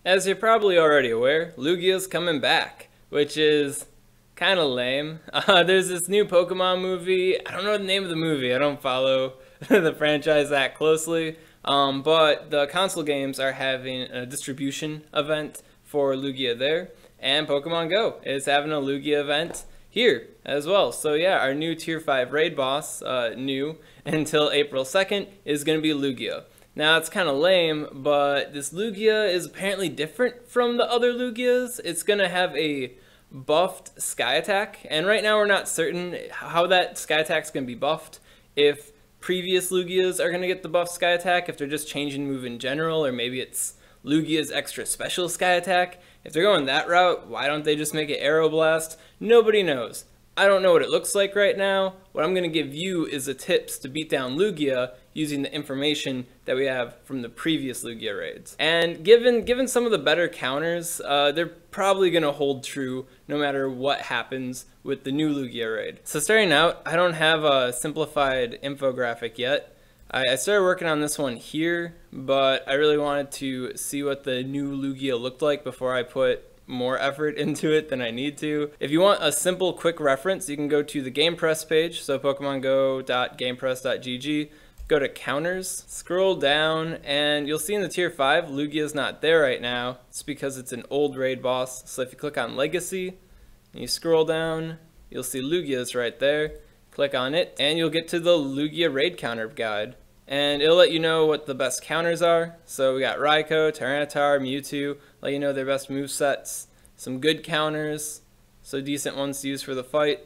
As you're probably already aware, Lugia's coming back, which is kind of lame. There's this new Pokemon movie. I don't know the name of the movie. I don't follow the franchise that closely. But the console games are having a distribution event for Lugia there. And Pokemon Go is having a Lugia event here as well. So yeah, our new Tier 5 raid boss, new until April 2nd, is going to be Lugia. Now it's kind of lame, but this Lugia is apparently different from the other Lugias. It's going to have a buffed Sky Attack, and right now we're not certain how that Sky Attack's going to be buffed. If previous Lugias are going to get the buffed Sky Attack, if they're just changing move in general, or maybe it's Lugia's extra special Sky Attack. If they're going that route, why don't they just make it Aeroblast? Nobody knows. I don't know what it looks like right now. What I'm going to give you is the tips to beat down Lugia using the information that we have from the previous Lugia raids. And given some of the better counters, they're probably going to hold true no matter what happens with the new Lugia raid. So starting out, I don't have a simplified infographic yet. I started working on this one here, but I really wanted to see what the new Lugia looked like before I put more effort into it than I need to. If you want a simple quick reference, you can go to the GamePress page, so pokemongo.gamepress.gg, go to counters, scroll down, and you'll see in the tier 5 Lugia's not there right now. It's because it's an old raid boss. So if you click on Legacy and you scroll down, you'll see Lugia's right there. Click on it and you'll get to the Lugia raid counter guide, and it'll let you know what the best counters are. So we got Raikou, Tyranitar, Mewtwo, let you know their best movesets, some good counters, so decent ones to use for the fight,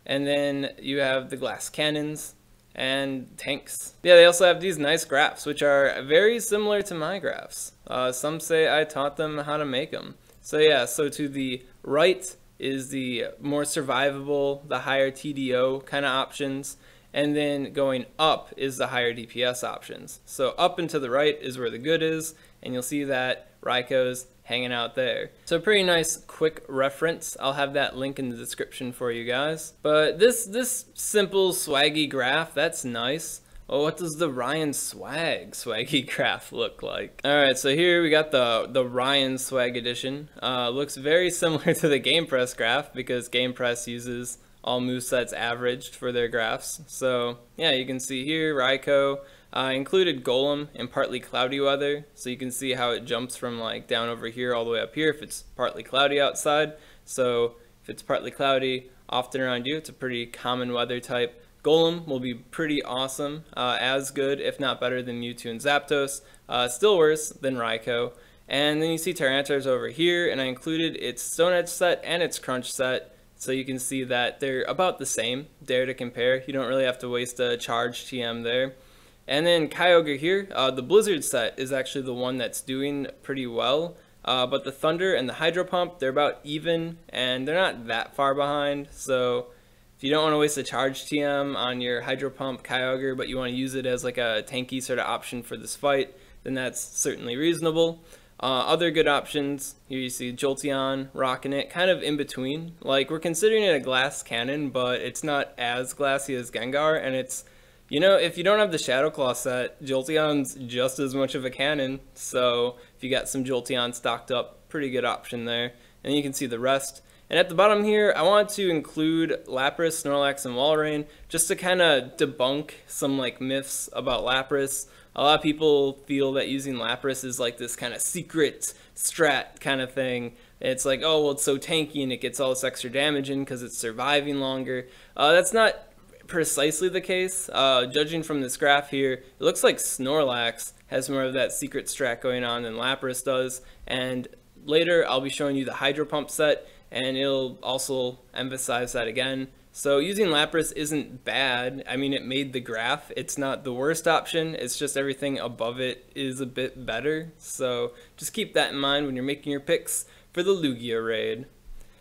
and then you have the glass cannons and tanks. Yeah, they also have these nice graphs, which are very similar to my graphs. Some say I taught them how to make them. So yeah, so to the right is the more survivable, the higher TDO kind of options, and then going up is the higher DPS options. So up and to the right is where the good is, and you'll see that Raikou's hanging out there. So pretty nice quick reference. I'll have that link in the description for you guys. But this simple swaggy graph, that's nice. Oh, what does the Ryan swaggy graph look like? Alright, so here we got the Ryan Swag Edition. Looks very similar to the GamePress graph because GamePress uses all movesets averaged for their graphs. So yeah, you can see here Raikou included Golem in partly cloudy weather, so you can see how it jumps from like down over here all the way up here if it's partly cloudy outside. So if it's partly cloudy often around you, it's a pretty common weather type. Golem will be pretty awesome, as good if not better than Mewtwo and Zapdos, still worse than Raikou. And then you see Tyranitar's over here, and I included its Stone Edge set and its Crunch set. So you can see that they're about the same, dare to compare. You don't really have to waste a charge TM there. And then Kyogre here, the Blizzard set is actually the one that's doing pretty well. But the Thunder and the Hydro Pump, they're about even, and they're not that far behind. So if you don't want to waste a charge TM on your Hydro Pump Kyogre, but you want to use it as like a tanky sort of option for this fight, then that's certainly reasonable. Other good options, here you see Jolteon rocking it, kind of in between. Like, we're considering it a glass cannon, but it's not as glassy as Gengar, and it's, you know, if you don't have the Shadow Claw set, Jolteon's just as much of a cannon, so if you got some Jolteon stocked up, pretty good option there. And you can see the rest. And at the bottom here, I want to include Lapras, Snorlax, and Walrein, just to kind of debunk some like myths about Lapras. A lot of people feel that using Lapras is like this kind of secret strat kind of thing. It's like, oh, well, it's so tanky and it gets all this extra damage in because it's surviving longer. That's not precisely the case. Judging from this graph here, it looks like Snorlax has more of that secret strat going on than Lapras does. And later, I'll be showing you the Hydro Pump set, and it'll also emphasize that again. So using Lapras isn't bad. I mean, it made the graph. It's not the worst option. It's just everything above it is a bit better. So just keep that in mind when you're making your picks for the Lugia raid.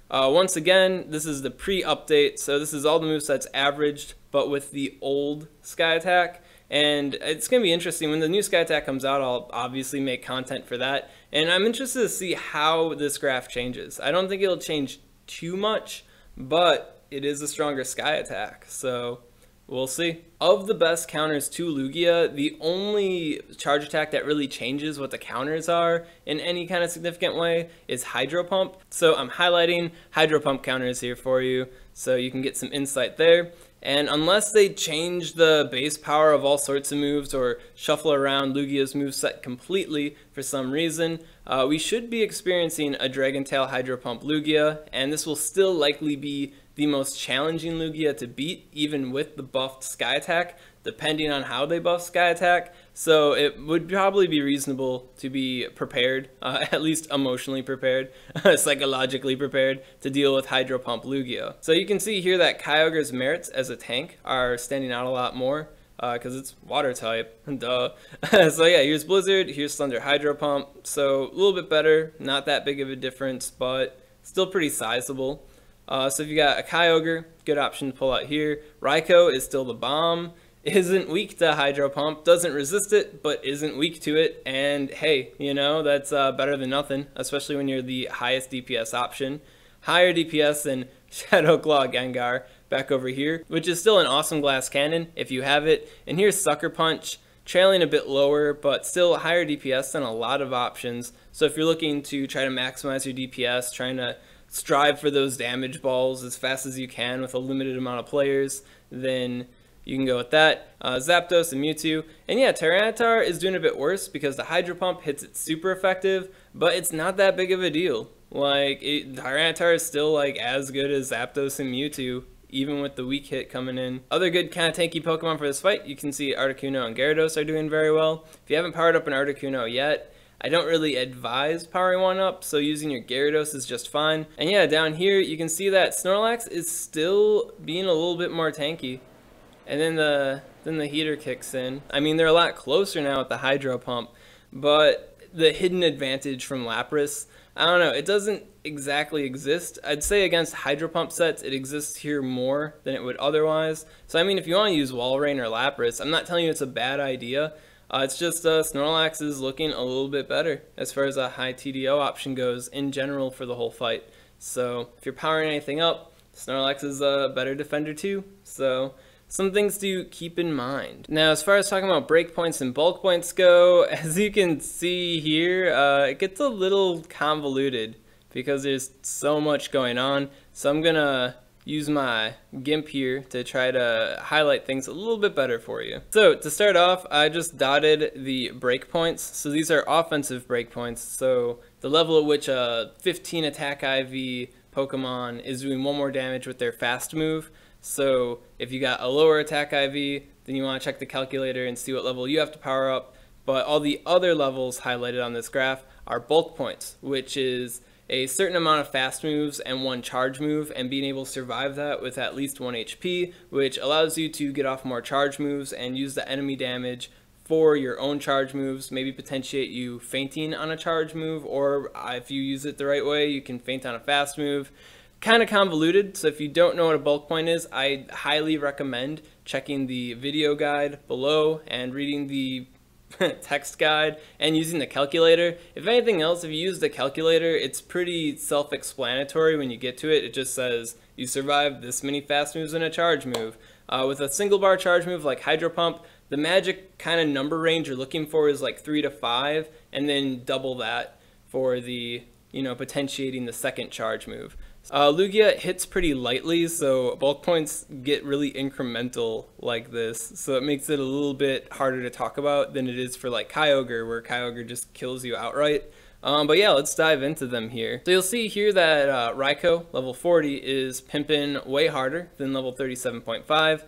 Once again, this is the pre-update. So this is all the movesets averaged, but with the old Sky Attack. And it's going to be interesting. When the new Sky Attack comes out, I'll obviously make content for that. And I'm interested to see how this graph changes. I don't think it'll change too much, but it is a stronger Sky Attack, so We'll see. Of the best counters to Lugia, the only charge attack that really changes what the counters are in any kind of significant way is Hydro Pump. So I'm highlighting Hydro Pump counters here for you so you can get some insight there. And unless they change the base power of all sorts of moves or shuffle around Lugia's moveset completely for some reason, we should be experiencing a Dragon Tail Hydro Pump Lugia, and this will still likely be the most challenging Lugia to beat, even with the buffed Sky Attack, depending on how they buff Sky Attack. So it would probably be reasonable to be prepared, at least emotionally prepared, psychologically prepared, to deal with Hydro Pump Lugia. So you can see here that Kyogre's merits as a tank are standing out a lot more, because it's water type, duh. So yeah, here's Blizzard, here's Thunder Hydro Pump, so a little bit better, not that big of a difference, but still pretty sizable. So if you got a Kyogre, good option to pull out here. Raikou is still the bomb, isn't weak to Hydro Pump, doesn't resist it, but isn't weak to it, and hey, you know, that's better than nothing, especially when you're the highest DPS option. Higher DPS than Shadow Claw Gengar back over here, which is still an awesome glass cannon if you have it. And here's Sucker Punch, trailing a bit lower, but still higher DPS than a lot of options. So if you're looking to try to maximize your DPS, trying to strive for those damage balls as fast as you can with a limited amount of players, then you can go with that. Zapdos and Mewtwo. And yeah, Tyranitar is doing a bit worse because the Hydro Pump hits it super effective, but it's not that big of a deal. Like, Tyranitar is still like as good as Zapdos and Mewtwo, even with the weak hit coming in. Other good kind of tanky Pokemon for this fight, you can see Articuno and Gyarados are doing very well. If you haven't powered up an Articuno yet, I don't really advise powering one up, so using your Gyarados is just fine. And yeah, down here you can see that Snorlax is still being a little bit more tanky. And then the heater kicks in. I mean, they're a lot closer now with the Hydro Pump, but the hidden advantage from Lapras, I don't know, it doesn't exactly exist. I'd say against Hydro Pump sets, it exists here more than it would otherwise. So I mean, if you want to use Walrein or Lapras, I'm not telling you it's a bad idea. It's just Snorlax is looking a little bit better as far as a high TDO option goes in general for the whole fight. So if you're powering anything up, Snorlax is a better defender too. So some things to keep in mind. Now, as far as talking about breakpoints and bulk points go, as you can see here, it gets a little convoluted because there's so much going on. So I'm gonna use my GIMP here to try to highlight things a little bit better for you. So to start off, I just dotted the breakpoints. So these are offensive breakpoints. So the level at which a 15 attack IV Pokemon is doing 1 more damage with their fast move. So if you got a lower attack IV, then you want to check the calculator and see what level you have to power up. But all the other levels highlighted on this graph are bulk points, which is a certain amount of fast moves and 1 charge move, and being able to survive that with at least 1 HP, which allows you to get off more charge moves and use the enemy damage for your own charge moves, maybe potentiate you fainting on a charge move, or if you use it the right way, you can feint on a fast move. Kind of convoluted, so if you don't know what a bulk point is, I highly recommend checking the video guide below and reading the text guide and using the calculator. If anything else, if you use the calculator, it's pretty self-explanatory when you get to it. It just says you survived this many fast moves and a charge move. With a single bar charge move like Hydro Pump, the magic kind of number range you're looking for is like 3 to 5, and then double that for the, potentiating the second charge move. Lugia hits pretty lightly, so bulk points get really incremental like this, so it makes it a little bit harder to talk about than it is for like Kyogre, where Kyogre just kills you outright. But yeah, let's dive into them here. So you'll see here that Raikou, level 40, is pimping way harder than level 37.5.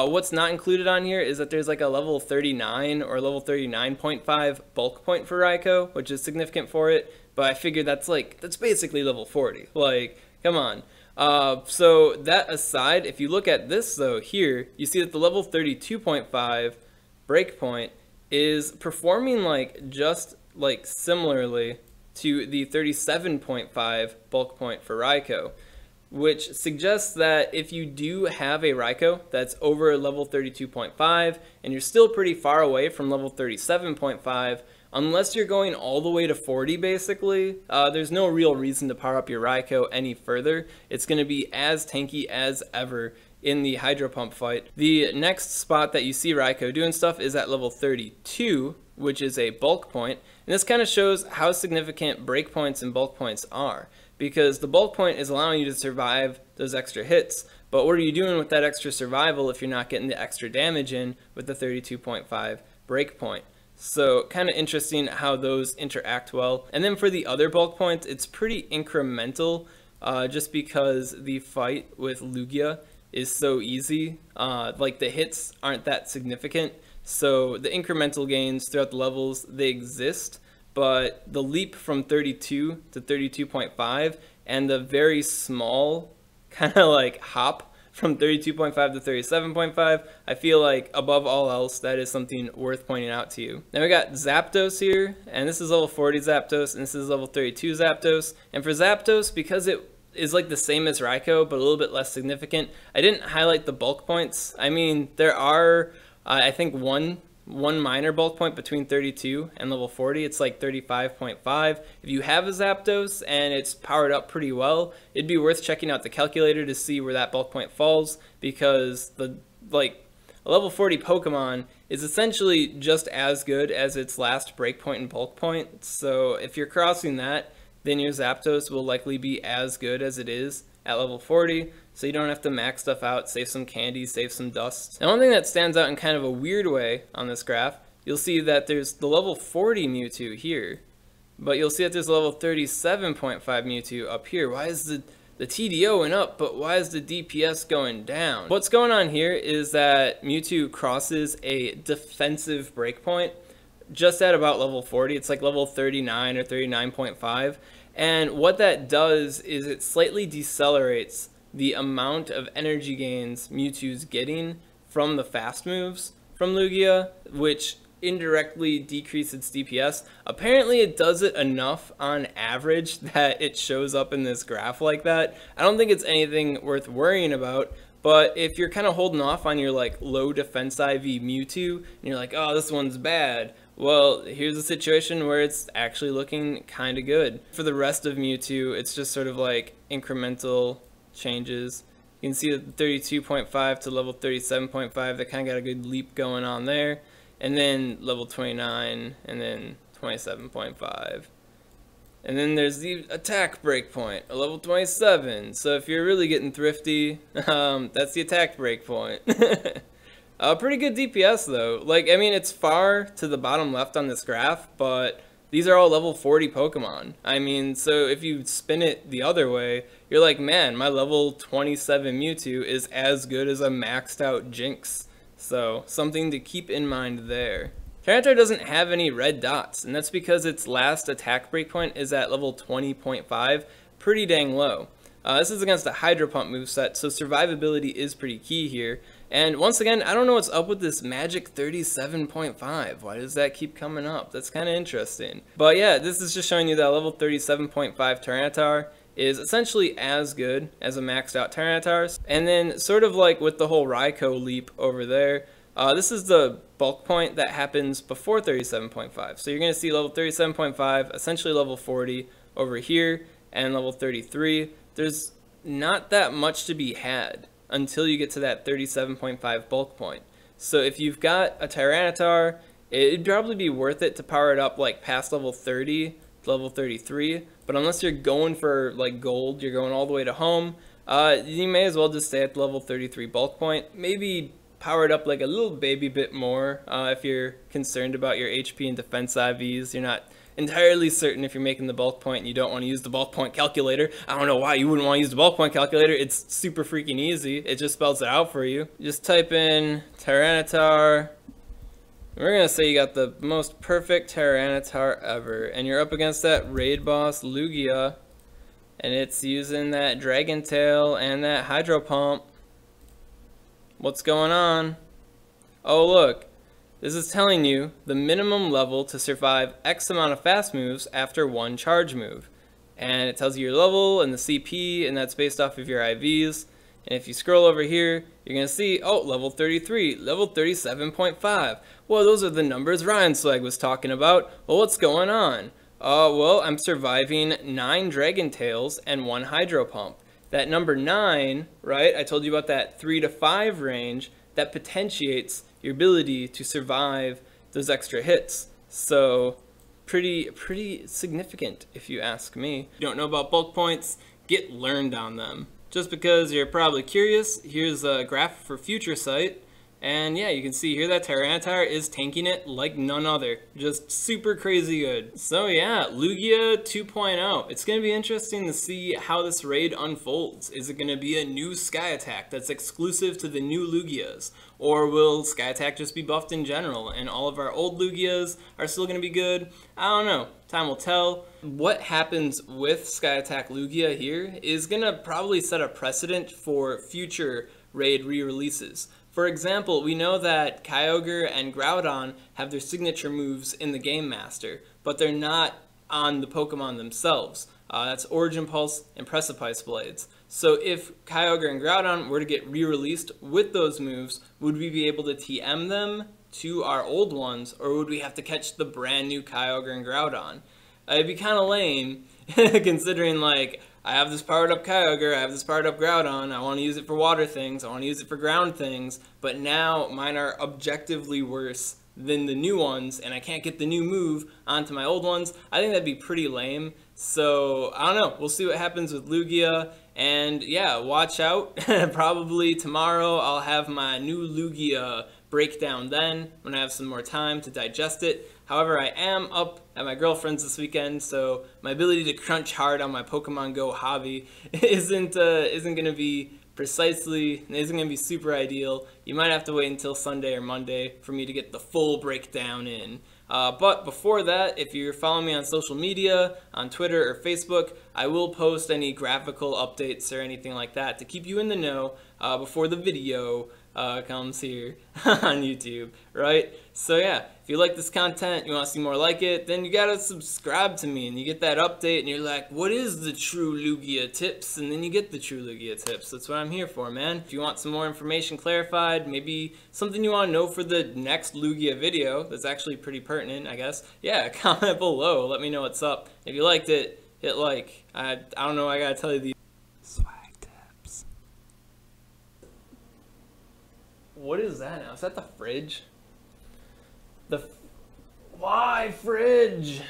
What's not included on here is that there's like a level 39 or level 39.5 bulk point for Raikou, which is significant for it, but I figured that's basically level 40. Like, come on. So that aside, if you look at this though here, you see that the level 32.5 breakpoint is performing just similarly to the 37.5 bulk point for Raikou, which suggests that if you do have a Raikou that's over level 32.5 and you're still pretty far away from level 37.5, unless you're going all the way to 40 basically, there's no real reason to power up your Raikou any further. It's going to be as tanky as ever in the Hydro Pump fight. The next spot that you see Raikou doing stuff is at level 32, which is a bulk point. And this kind of shows how significant breakpoints and bulk points are, because the bulk point is allowing you to survive those extra hits. But what are you doing with that extra survival if you're not getting the extra damage in with the 32.5 breakpoint? So kind of interesting how those interact well. And then for the other bulk points, it's pretty incremental, just because the fight with Lugia is so easy. Like the hits aren't that significant. So the incremental gains throughout the levels, they exist, but the leap from 32 to 32.5 and the very small kind of like hop from 32.5 to 37.5, I feel like above all else, that is something worth pointing out to you. Now we got Zapdos here, and this is level 40 Zapdos, and this is level 32 Zapdos. And for Zapdos, because it is like the same as Raikou, but a little bit less significant, I didn't highlight the bulk points. I mean, there are, I think one minor bulk point between 32 and level 40. It's like 35.5. If you have a Zapdos and it's powered up pretty well, it'd be worth checking out the calculator to see where that bulk point falls, because a level 40 Pokemon is essentially just as good as its last breakpoint and bulk point. So if you're crossing that, then your Zapdos will likely be as good as it is at level 40, so you don't have to max stuff out, save some candy, save some dust. Now one thing that stands out in kind of a weird way on this graph, you'll see that there's the level 40 Mewtwo here, but you'll see that there's a level 37.5 Mewtwo up here. Why is the TDO went up, but why is the DPS going down? What's going on here is that Mewtwo crosses a defensive breakpoint just at about level 40. It's like level 39 or 39.5. And what that does is it slightly decelerates the amount of energy gains Mewtwo's getting from the fast moves from Lugia, which indirectly decreases its DPS. Apparently it does it enough on average that it shows up in this graph like that. I don't think it's anything worth worrying about, but if you're kind of holding off on your like low defense IV Mewtwo, and you're like, oh, this one's bad, well, here's a situation where it's actually looking kind of good. For the rest of Mewtwo, it's just sort of like incremental changes. You can see that 32.5 to level 37.5, that kind of got a good leap going on there. And then level 29, and then 27.5. And then there's the attack breakpoint, a level 27. So if you're really getting thrifty, that's the attack breakpoint. Pretty good DPS though. Like, I mean, it's far to the bottom left on this graph, but these are all level 40 Pokemon. I mean, so if you spin it the other way, you're like, man, my level 27 Mewtwo is as good as a maxed out Jinx. So something to keep in mind there. Tyranitar doesn't have any red dots, and that's because its last attack breakpoint is at level 20.5, pretty dang low. This is against a Hydro Pump moveset, so survivability is pretty key here. And once again, I don't know what's up with this magic 37.5. Why does that keep coming up? That's kind of interesting. But yeah, this is just showing you that level 37.5 Tyranitar is essentially as good as a maxed out Tyranitar. And then sort of like with the whole Raikou leap over there, this is the bulk point that happens before 37.5. So you're going to see level 37.5, essentially level 40 over here, and level 33. There's not that much to be had until you get to that 37.5 bulk point. So if you've got a Tyranitar, it'd probably be worth it to power it up like past level 30 to level 33. But unless you're going for like gold, you're going all the way to home, you may as well just stay at the level 33 bulk point. Maybe power it up like a little baby bit more if you're concerned about your HP and defense IVs. You're not entirely certain if you're making the bulk point and you don't want to use the bulk point calculator. I don't know why you wouldn't want to use the bulk point calculator. It's super freaking easy. It just spells it out for you. Just type in Tyranitar. We're going to say you got the most perfect Tyranitar ever, and you're up against that raid boss Lugia, and it's using that Dragon Tail and that Hydro Pump. What's going on? Oh look, this is telling you the minimum level to survive X amount of fast moves after one charge move. And it tells you your level and the CP, and that's based off of your IVs. And if you scroll over here, you're going to see, oh, level 33, level 37.5. Well, those are the numbers Ryan Swag was talking about. Well, what's going on? Well, I'm surviving 9 Dragon Tails and 1 Hydro Pump. that number 9, right? I told you about that 3 to 5 range that potentiates your ability to survive those extra hits. So pretty significant if you ask me. If you don't know about bulk points, get learned on them. Just because you're probably curious, here's a graph for Future Sight. And yeah, you can see here that Tyranitar is tanking it like none other. Just super crazy good. So yeah, Lugia 2.0. It's going to be interesting to see how this raid unfolds. Is it going to be a new Sky Attack that's exclusive to the new Lugias? Or will Sky Attack just be buffed in general and all of our old Lugias are still going to be good? I don't know. Time will tell. What happens with Sky Attack Lugia here is going to probably set a precedent for future raid re-releases. For example, we know that Kyogre and Groudon have their signature moves in the Game Master, but they're not on the Pokemon themselves. That's Origin Pulse and Precipice Blades. So if Kyogre and Groudon were to get re-released with those moves, would we be able to TM them to our old ones, or would we have to catch the brand new Kyogre and Groudon? It'd be kind of lame, considering like, I have this powered up Kyogre, I have this powered up Groudon, I want to use it for water things, I want to use it for ground things, but now mine are objectively worse than the new ones, and I can't get the new move onto my old ones. I think that'd be pretty lame. So, I don't know, we'll see what happens with Lugia, and yeah, watch out. Probably tomorrow I'll have my new Lugia breakdown then, when I have some more time to digest it. However, I am up at my girlfriend's this weekend, so my ability to crunch hard on my Pokemon Go hobby isn't going to be isn't going to be super ideal. You might have to wait until Sunday or Monday for me to get the full breakdown in. But before that, if you're following me on social media, on Twitter or Facebook, I will post any graphical updates or anything like that to keep you in the know before the video comes here on YouTube, right? So yeah, if you like this content, you want to see more like it, then you gotta subscribe to me and you get that update and you're like, what is the true Lugia tips? And then you get the true Lugia tips. That's what I'm here for, man. If you want some more information clarified, maybe something you want to know for the next Lugia video that's actually pretty pertinent, I guess, yeah, comment below. Let me know what's up. If you liked it, hit like. I don't know, I gotta tell you these SwagTips. What is that now? Is that the fridge? Why fridge?